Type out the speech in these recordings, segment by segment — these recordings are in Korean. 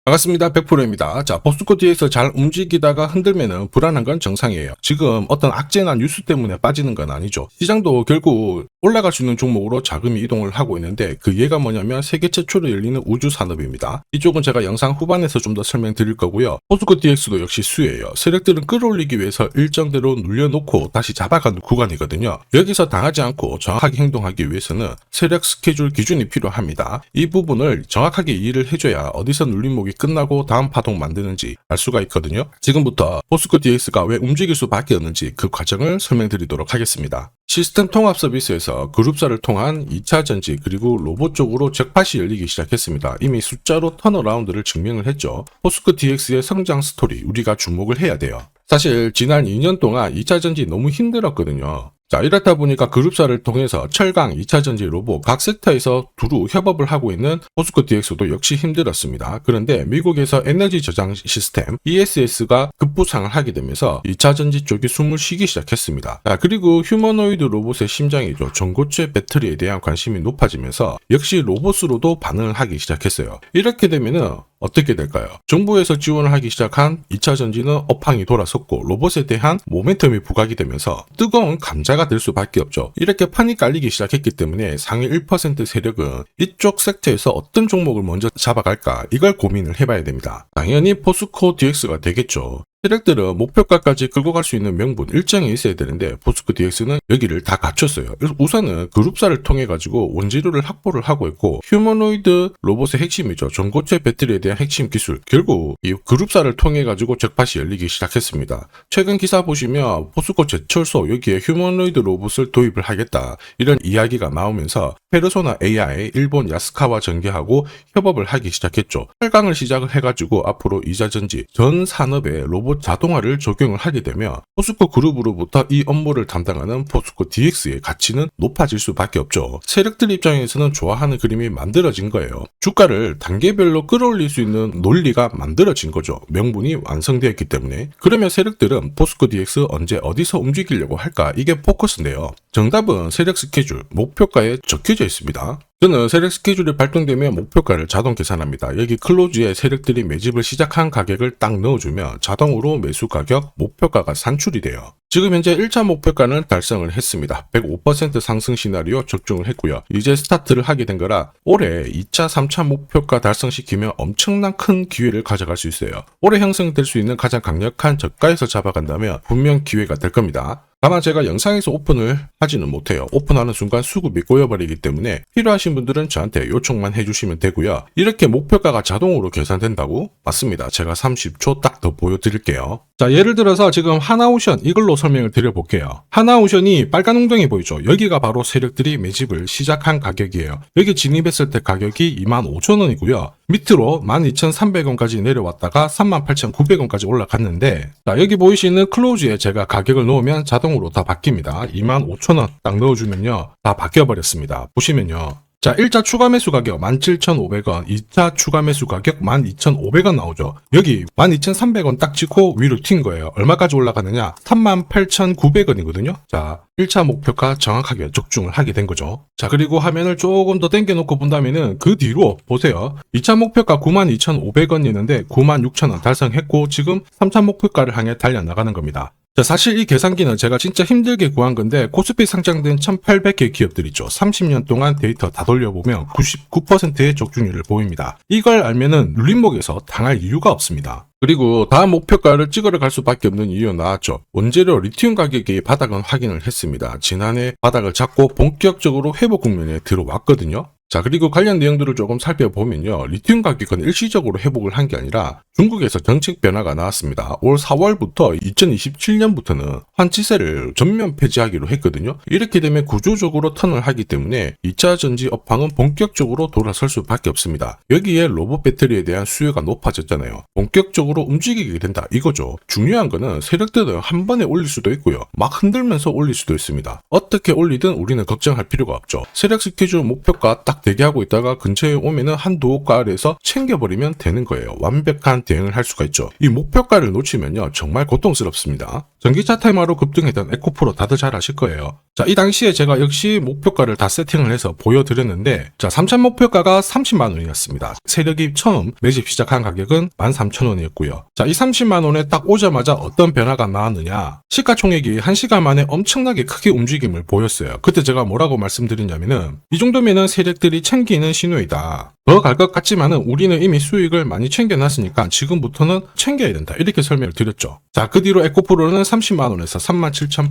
반갑습니다. 100%입니다. 자, 포스코 뒤에서 잘 움직이다가 흔들면은 불안한 건 정상이에요. 지금 어떤 악재나 뉴스 때문에 빠지는 건 아니죠. 시장도 결국 올라갈 수 있는 종목으로 자금이 이동을 하고 있는데 그 예가 뭐냐면 세계 최초로 열리는 우주 산업입니다. 이쪽은 제가 영상 후반에서 좀 더 설명드릴 거고요. 포스코 DX도 역시 수예요. 세력들은 끌어올리기 위해서 일정대로 눌려놓고 다시 잡아가는 구간이거든요. 여기서 당하지 않고 정확하게 행동하기 위해서는 세력 스케줄 기준이 필요합니다. 이 부분을 정확하게 이해를 해줘야 어디서 눌림목이 끝나고 다음 파동 만드는지 알 수가 있거든요. 지금부터 포스코 DX가 왜 움직일 수밖에 없는지 그 과정을 설명드리도록 하겠습니다. 시스템 통합 서비스에서 그룹사를 통한 2차 전지 그리고 로봇 쪽으로 잭팟이 열리기 시작했습니다. 이미 숫자로 턴어라운드를 증명을 했죠. 포스코 DX의 성장 스토리 우리가 주목을 해야 돼요. 사실 지난 2년 동안 2차 전지 너무 힘들었거든요. 자, 이렇다 보니까 그룹사를 통해서 철강, 2차전지, 로봇 각 섹터에서 두루 협업을 하고 있는 포스코 DX도 역시 힘들었습니다. 그런데 미국에서 에너지 저장 시스템 ESS가 급부상을 하게 되면서 2차전지 쪽이 숨을 쉬기 시작했습니다. 자, 그리고 휴머노이드 로봇의 심장이죠. 전고체 배터리에 대한 관심이 높아지면서 역시 로봇으로도 반응을 하기 시작했어요. 이렇게 되면은 어떻게 될까요? 정부에서 지원을 하기 시작한 2차 전지는 업황이 돌아섰고 로봇에 대한 모멘텀이 부각이 되면서 뜨거운 감자가 될 수밖에 없죠. 이렇게 판이 깔리기 시작했기 때문에 상위 1% 세력은 이쪽 섹터에서 어떤 종목을 먼저 잡아갈까 이걸 고민을 해봐야 됩니다. 당연히 포스코 DX가 되겠죠. 세력들은 목표가까지 끌고 갈 수 있는 명분 일정이 있어야 되는데 포스코 DX는 여기를 다 갖췄어요. 그래서 우선은 그룹사를 통해 가지고 원재료를 확보를 하고 있고 휴머노이드 로봇의 핵심이죠. 전고체 배터리에 대한 핵심 기술 결국 이 그룹사를 통해 가지고 잭팟이 열리기 시작했습니다. 최근 기사 보시면 포스코 제철소 여기에 휴머노이드 로봇을 도입을 하겠다 이런 이야기가 나오면서 페르소나 AI 일본 야스카와 전개하고 협업을 하기 시작했죠. 8강을 시작을 해가지고 앞으로 2차전지 전 산업에 로봇 자동화를 적용을 하게 되면 포스코 그룹으로부터 이 업무를 담당하는 포스코 DX의 가치는 높아질 수밖에 없죠. 세력들 입장에서는 좋아하는 그림이 만들어진 거예요. 주가를 단계별로 끌어올릴 수 있는 논리가 만들어진 거죠. 명분이 완성되었기 때문에. 그러면 세력들은 포스코 DX 언제 어디서 움직이려고 할까? 이게 포커스인데요. 정답은 세력 스케줄, 목표가에 적혀져 있습니다. 저는 세력 스케줄이 발동되면 목표가를 자동 계산합니다. 여기 클로즈에 세력들이 매집을 시작한 가격을 딱 넣어주면 자동으로 매수 가격, 목표가가 산출이 돼요. 지금 현재 1차 목표가는 달성을 했습니다. 105% 상승 시나리오 적중을 했고요. 이제 스타트를 하게 된 거라 올해 2차, 3차 목표가 달성시키면 엄청난 큰 기회를 가져갈 수 있어요. 올해 형성될 수 있는 가장 강력한 저가에서 잡아간다면 분명 기회가 될 겁니다. 다만 제가 영상에서 오픈을 하지는 못해요. 오픈하는 순간 수급이 꼬여버리기 때문에 필요하신 분들은 저한테 요청만 해주시면 되고요. 이렇게 목표가가 자동으로 계산된다고? 맞습니다. 제가 30초 딱 더 보여드릴게요. 자, 예를 들어서 지금 하나오션 이걸로 설명을 드려볼게요. 하나오션이 빨간 웅덩이 보이죠? 여기가 바로 세력들이 매집을 시작한 가격이에요. 여기 진입했을 때 가격이 25,000원이고요. 밑으로 12,300원까지 내려왔다가 38,900원까지 올라갔는데 자, 여기 보이시는 클로즈에 제가 가격을 넣으면 자동으로 다 바뀝니다. 25,000원 딱 넣어주면요. 다 바뀌어버렸습니다. 보시면요. 자, 1차 추가 매수 가격 17,500원, 2차 추가 매수 가격 12,500원 나오죠. 여기 12,300원 딱 찍고 위로 튄 거예요. 얼마까지 올라가느냐? 38,900원이거든요. 자, 1차 목표가 정확하게 적중을 하게 된 거죠. 자, 그리고 화면을 조금 더 당겨놓고 본다면은 그 뒤로 보세요. 2차 목표가 92,500원이었는데 96,000원 달성했고 지금 3차 목표가를 향해 달려나가는 겁니다. 자, 사실 이 계산기는 제가 진짜 힘들게 구한 건데 코스피 상장된 1800개 기업들 있죠. 30년 동안 데이터 다 돌려보면 99%의 적중률을 보입니다. 이걸 알면은 눌림목에서 당할 이유가 없습니다. 그리고 다음 목표가를 찍으러 갈 수밖에 없는 이유 나왔죠. 원재료 리튬 가격이 바닥은 확인을 했습니다. 지난해 바닥을 잡고 본격적으로 회복 국면에 들어왔거든요. 자, 그리고 관련 내용들을 조금 살펴보면요. 리튬 가격은 일시적으로 회복을 한 게 아니라 중국에서 정책 변화가 나왔습니다. 올 4월부터 2027년부터는 환치세를 전면 폐지하기로 했거든요. 이렇게 되면 구조적으로 턴을 하기 때문에 2차 전지 업황은 본격적으로 돌아설 수밖에 없습니다. 여기에 로봇 배터리에 대한 수요가 높아졌잖아요. 본격적으로 움직이게 된다 이거죠. 중요한 거는 세력들은 한 번에 올릴 수도 있고요. 막 흔들면서 올릴 수도 있습니다. 어떻게 올리든 우리는 걱정할 필요가 없죠. 세력 스케줄 목표가 딱 대기하고 있다가 근처에 오면은 한두 호가 아래에서 챙겨버리면 되는 거예요. 완벽한 대응을 할 수가 있죠. 이 목표가를 놓치면요 정말 고통스럽습니다. 전기차 테마로 급등했던 에코프로 다들 잘 아실 거예요. 자, 이 당시에 제가 역시 목표가를 다 세팅을 해서 보여드렸는데, 자, 3차 목표가가 30만원이었습니다. 세력이 처음 매집 시작한 가격은 13,000원이었고요. 자, 이 30만원에 딱 오자마자 어떤 변화가 나왔느냐. 시가총액이 1시간 만에 엄청나게 크게 움직임을 보였어요. 그때 제가 뭐라고 말씀드렸냐면은, 이 정도면은 세력들이 챙기는 신호이다. 더 갈 것 같지만은 우리는 이미 수익을 많이 챙겨놨으니까 지금부터는 챙겨야 된다. 이렇게 설명을 드렸죠. 자, 그 뒤로 에코프로는 30만원에서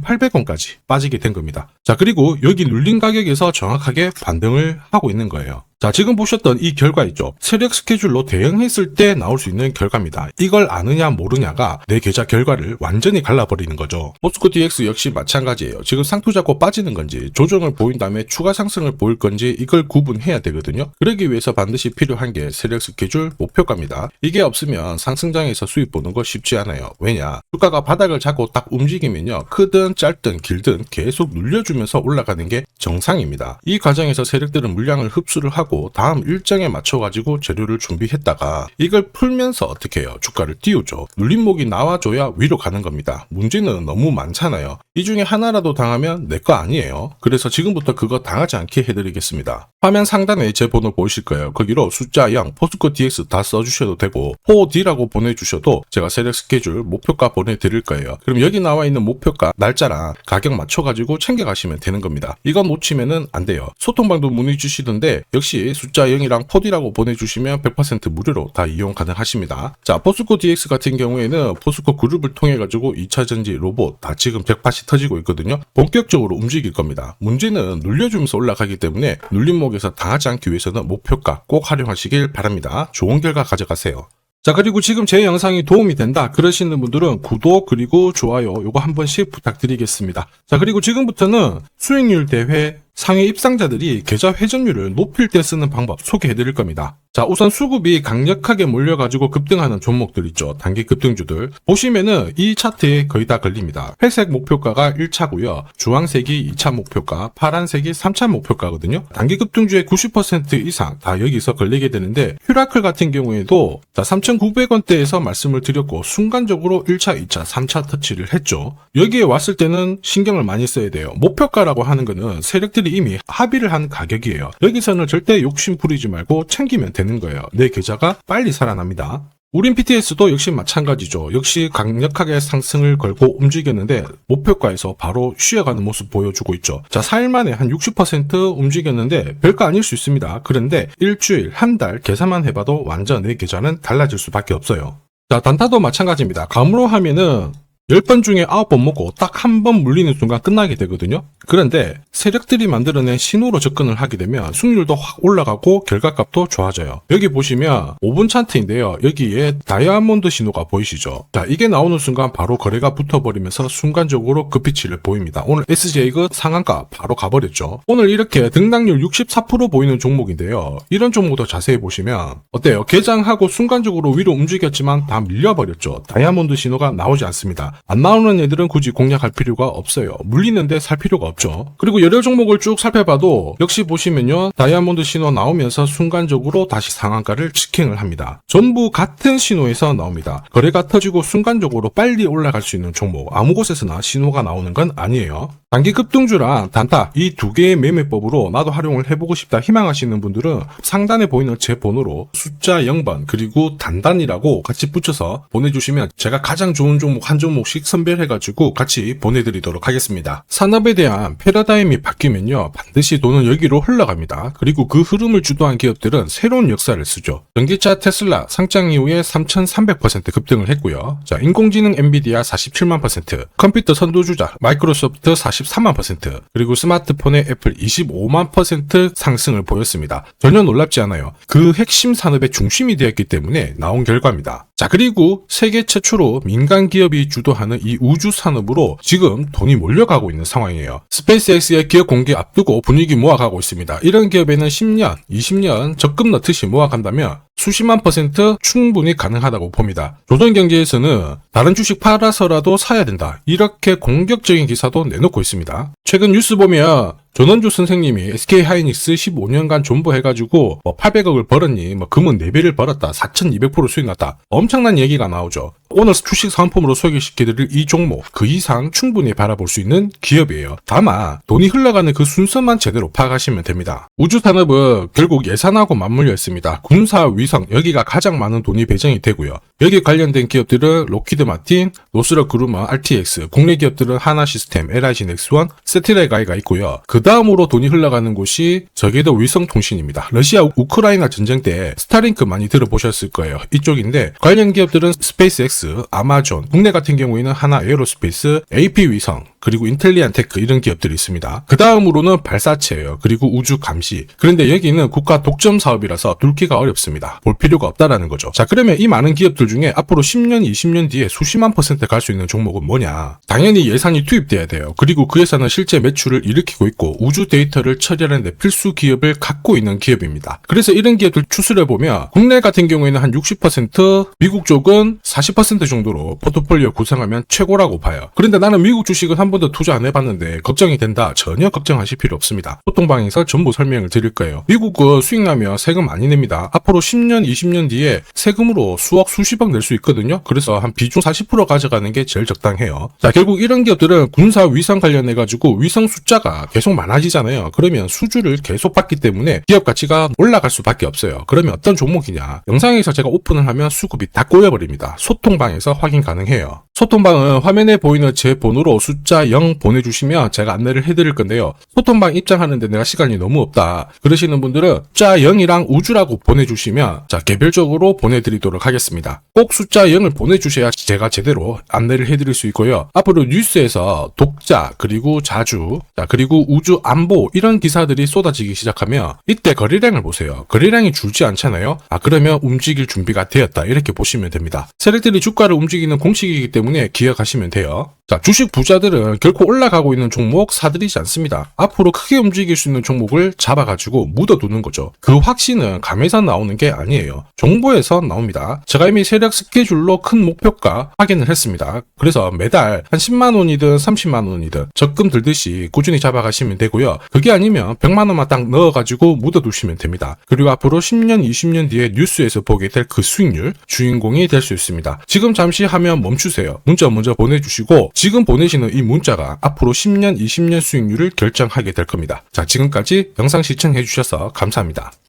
37,800원까지 빠지게 된 겁니다. 자, 그리고 여기 눌린 가격에서 정확하게 반등을 하고 있는 거예요. 자, 지금 보셨던 이 결과 있죠. 세력 스케줄로 대응했을 때 나올 수 있는 결과입니다. 이걸 아느냐 모르냐가 내 계좌 결과를 완전히 갈라버리는 거죠. 포스코 DX 역시 마찬가지예요. 지금 상투 잡고 빠지는 건지 조정을 보인 다음에 추가 상승을 보일 건지 이걸 구분해야 되거든요. 그러기 위해서 반드시 필요한 게 세력 스케줄 목표가입니다. 이게 없으면 상승장에서 수익 보는 거 쉽지 않아요. 왜냐? 주가가 바닥을 잡고 딱 움직이면요. 크든 짧든 길든 계속 눌려주면서 올라가는 게 정상입니다. 이 과정에서 세력들은 물량을 흡수를 하고 다음 일정에 맞춰가지고 재료를 준비했다가 이걸 풀면서 어떻게 해요? 주가를 띄우죠. 눌림목이 나와줘야 위로 가는 겁니다. 문제는 너무 많잖아요. 이 중에 하나라도 당하면 내 거 아니에요. 그래서 지금부터 그거 당하지 않게 해드리겠습니다. 화면 상단에 제 번호 보이실 거예요. 거기로 숫자 0, 포스코 DX 다 써주셔도 되고 4D라고 보내주셔도 제가 세력 스케줄 목표가 보내드릴 거예요. 그럼 여기 나와 있는 목표가 날짜랑 가격 맞춰가지고 챙겨가시면 되는 겁니다. 이거 놓치면은 안 돼요. 소통방도 문의 주시던데 역시 숫자 0이랑 4D라고 보내주시면 100% 무료로 다 이용 가능하십니다. 자, 포스코 DX 같은 경우에는 포스코 그룹을 통해 가지고 2차전지 로봇 다 지금 잭팟이 터지고 있거든요. 본격적으로 움직일 겁니다. 문제는 눌려주면서 올라가기 때문에 눌림목에서 당하지 않기 위해서는 목표가 꼭 활용하시길 바랍니다. 좋은 결과 가져가세요. 자, 그리고 지금 제 영상이 도움이 된다 그러시는 분들은 구독 그리고 좋아요 요거 한 번씩 부탁드리겠습니다. 자, 그리고 지금부터는 수익률 대회 상위 입상자들이 계좌 회전율을 높일 때 쓰는 방법 소개해 드릴 겁니다. 자, 우선 수급이 강력하게 몰려가지고 급등하는 종목들 있죠. 단기 급등주들. 보시면은 이 차트에 거의 다 걸립니다. 회색 목표가가 1차고요. 주황색이 2차 목표가, 파란색이 3차 목표가거든요. 단기 급등주의 90% 이상 다 여기서 걸리게 되는데 퓨라클 같은 경우에도 자, 3,900원대에서 말씀을 드렸고 순간적으로 1차, 2차, 3차 터치를 했죠. 여기에 왔을 때는 신경을 많이 써야 돼요. 목표가라고 하는 거는 세력들이 이미 합의를 한 가격이에요. 여기서는 절대 욕심 부리지 말고 챙기면 되는 거예요. 내 계좌가 빨리 살아납니다. 우린 PTS도 역시 마찬가지죠. 역시 강력하게 상승을 걸고 움직였는데 목표가에서 바로 쉬어가는 모습 보여주고 있죠. 자, 4일 만에 한 60% 움직였는데 별거 아닐 수 있습니다. 그런데 일주일, 한 달 계산만 해봐도 완전 내 계좌는 달라질 수밖에 없어요. 자, 단타도 마찬가지입니다. 감으로 하면은 10번 중에 9번 먹고 딱 한 번 물리는 순간 끝나게 되거든요. 그런데 세력들이 만들어낸 신호로 접근을 하게 되면 승률도 확 올라가고 결과값도 좋아져요. 여기 보시면 5분 차트인데요. 여기에 다이아몬드 신호가 보이시죠? 자, 이게 나오는 순간 바로 거래가 붙어버리면서 순간적으로 급피치를 보입니다. 오늘 SJ가 상한가 바로 가버렸죠. 오늘 이렇게 등락률 64% 보이는 종목인데요. 이런 종목도 자세히 보시면 어때요? 개장하고 순간적으로 위로 움직였지만 다 밀려버렸죠. 다이아몬드 신호가 나오지 않습니다. 안 나오는 애들은 굳이 공략할 필요가 없어요. 물리는데 살 필요가 없죠. 그리고 여러 종목을 쭉 살펴봐도 역시 보시면요. 다이아몬드 신호 나오면서 순간적으로 다시 상한가를 직행을 합니다. 전부 같은 신호에서 나옵니다. 거래가 터지고 순간적으로 빨리 올라갈 수 있는 종목 아무 곳에서나 신호가 나오는 건 아니에요. 단기 급등주랑 단타 이 두 개의 매매법으로 나도 활용을 해보고 싶다 희망하시는 분들은 상단에 보이는 제 번호로 숫자 0번 그리고 단단이라고 같이 붙여서 보내주시면 제가 가장 좋은 종목 한 종목씩 선별해가지고 같이 보내드리도록 하겠습니다. 산업에 대한 패러다임이 바뀌면요 반드시 돈은 여기로 흘러갑니다. 그리고 그 흐름을 주도한 기업들은 새로운 역사를 쓰죠. 전기차 테슬라 상장 이후에 3,300% 급등을 했고요. 자, 인공지능 엔비디아 47만 %, 컴퓨터 선두주자 마이크로소프트 43만 %, 그리고 스마트폰의 애플 25만 % 상승을 보였습니다. 전혀 놀랍지 않아요. 그 핵심 산업의 중심이 되었기 때문에 나온 결과입니다. 자, 그리고 세계 최초로 민간 기업이 주도하는 이 우주 산업으로 지금 돈이 몰려가고 있는 상황이에요. 스페이스X의 기업 공개 앞두고 분위기 모아가고 있습니다. 이런 기업에는 10년, 20년 적금 넣듯이 모아간다면 수십만 % 충분히 가능하다고 봅니다. 조선경제에서는 다른 주식 팔아서라도 사야 된다. 이렇게 공격적인 기사도 내놓고 있습니다. 최근 뉴스 보면 전원주 선생님이 SK하이닉스 15년간 존버해가지고 800억을 벌었니 금은 4배를 벌었다 4200% 수익 났다 엄청난 얘기가 나오죠. 오늘 주식 상품으로 소개시켜드릴 이 종목 그 이상 충분히 바라볼 수 있는 기업이에요. 다만 돈이 흘러가는 그 순서만 제대로 파악하시면 됩니다. 우주산업은 결국 예산하고 맞물려 있습니다. 군사 위성 여기가 가장 많은 돈이 배정이 되고요. 여기 관련된 기업들은 로키드 마틴, 노스럽 그루먼, RTX, 국내 기업들은 하나시스템, LIG 넥스원, 세트레가이가 있고요. 그 다음으로 돈이 흘러가는 곳이 저궤도 위성통신입니다. 러시아 우크라이나 전쟁 때 스타링크 많이 들어보셨을 거예요. 이쪽인데 관련 기업들은 스페이스X, 아마존, 국내 같은 경우에는 하나 에어로스페이스, AP 위성, 그리고 인텔리안 테크 이런 기업들이 있습니다. 그 다음으로는 발사체예요. 그리고 우주 감시. 그런데 여기는 국가 독점 사업이라서 뚫기가 어렵습니다. 볼 필요가 없다라는 거죠. 자, 그러면 이 많은 기업들 중에 앞으로 10년, 20년 뒤에 수십만 % 갈 수 있는 종목은 뭐냐? 당연히 예산이 투입돼야 돼요. 그리고 그 예산은 실제 매출을 일으키고 있고 우주 데이터를 처리하는 데 필수 기업을 갖고 있는 기업입니다. 그래서 이런 기업들 추스를 보면 국내 같은 경우에는 한 60%, 미국 쪽은 40% 정도로 포트폴리오 구성하면 최고라고 봐요. 그런데 나는 미국 주식은 한 번도 투자 안 해봤는데 걱정이 된다. 전혀 걱정하실 필요 없습니다. 소통방에서 전부 설명을 드릴 거예요. 미국은 수익 나면 세금 많이 냅니다. 앞으로 10년, 20년 뒤에 세금으로 수억, 수십억 낼 수 있거든요. 그래서 한 비중 40% 가져가는 게 제일 적당해요. 자, 결국 이런 기업들은 군사 위성 관련해가지고 위성 숫자가 계속 많아지잖아요. 그러면 수주를 계속 받기 때문에 기업 가치가 올라갈 수밖에 없어요. 그러면 어떤 종목이냐? 영상에서 제가 오픈을 하면 수급이 다 꼬여버립니다. 소통방에서 확인 가능해요. 소통방은 화면에 보이는 제 번호로 숫자 0 보내주시면 제가 안내를 해드릴 건데요. 소통방 입장하는데 내가 시간이 너무 없다 그러시는 분들은 숫자 0이랑 우주라고 보내주시면 자 개별적으로 보내드리도록 하겠습니다. 꼭 숫자 0을 보내주셔야 제가 제대로 안내를 해드릴 수 있고요. 앞으로 뉴스에서 독자 그리고 자주 그리고 우주 안보 이런 기사들이 쏟아지기 시작하면 이때 거래량을 보세요. 거래량이 줄지 않잖아요. 그러면 움직일 준비가 되었다 이렇게 보시면 됩니다. 세력들이 주가를 움직이는 공식이기 때문에 기억하시면 돼요. 자, 주식 부자들은 결코 올라가고 있는 종목 사들이지 않습니다. 앞으로 크게 움직일 수 있는 종목을 잡아가지고 묻어두는 거죠. 그 확신은 감에서 나오는 게 아니에요. 정보에서 나옵니다. 제가 이미 세력 스케줄로 큰 목표가 확인을 했습니다. 그래서 매달 한 10만 원이든 30만 원이든 적금 들듯이 꾸준히 잡아가시면 되고요. 그게 아니면 100만 원만 딱 넣어가지고 묻어두시면 됩니다. 그리고 앞으로 10년, 20년 뒤에 뉴스에서 보게 될 그 수익률 주인공이 될 수 있습니다. 지금 잠시 화면 멈추세요. 문자 먼저 보내주시고 지금 보내시는 이 문자가 앞으로 10년, 20년 수익률을 결정하게 될 겁니다. 자, 지금까지 영상 시청해 주셔서 감사합니다.